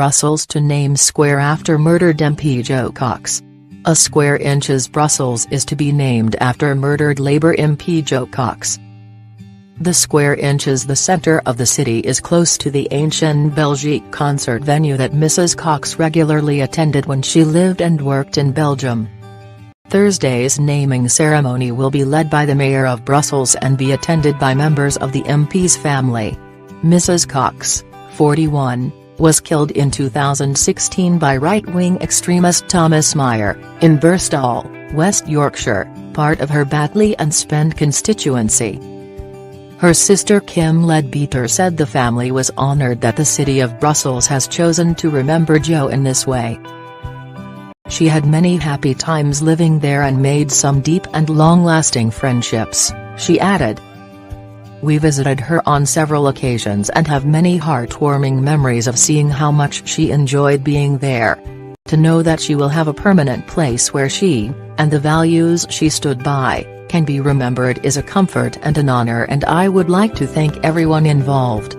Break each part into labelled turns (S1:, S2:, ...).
S1: Brussels to name square after murdered MP Jo Cox. A square inches Brussels is to be named after murdered Labour MP Jo Cox. The square inches, the centre of the city, is close to the ancient Belgique concert venue that Mrs. Cox regularly attended when she lived and worked in Belgium. Thursday's naming ceremony will be led by the Mayor of Brussels and be attended by members of the MP's family. Mrs. Cox, 41, was killed in 2016 by right-wing extremist Thomas Meyer, in Birstall, West Yorkshire, part of her Batley and Spend constituency. Her sister Kim Leadbeater said the family was honoured that the city of Brussels has chosen to remember Jo in this way. She had many happy times living there and made some deep and long-lasting friendships, she added. We visited her on several occasions and have many heartwarming memories of seeing how much she enjoyed being there. To know that she will have a permanent place where she, and the values she stood by, can be remembered is a comfort and an honour, and I would like to thank everyone involved.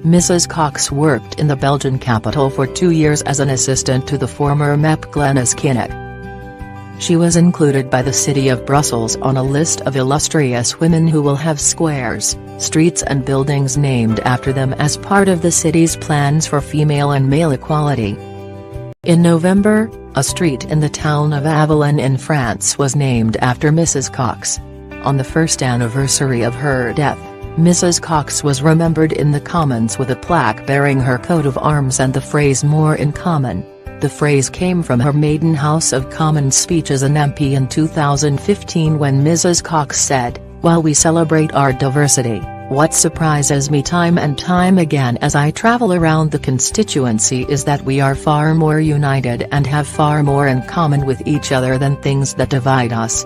S1: Mrs. Cox worked in the Belgian capital for 2 years as an assistant to the former MEP Glenis Kinnock. She was included by the city of Brussels on a list of illustrious women who will have squares, streets and buildings named after them as part of the city's plans for female and male equality. In November, a street in the town of Avelin in France was named after Mrs. Cox. On the first anniversary of her death, Mrs. Cox was remembered in the Commons with a plaque bearing her coat of arms and the phrase "more in common." The phrase came from her maiden House of Commons speech as an MP in 2015 when Mrs. Cox said, "While we celebrate our diversity, what surprises me time and time again as I travel around the constituency is that we are far more united and have far more in common with each other than things that divide us."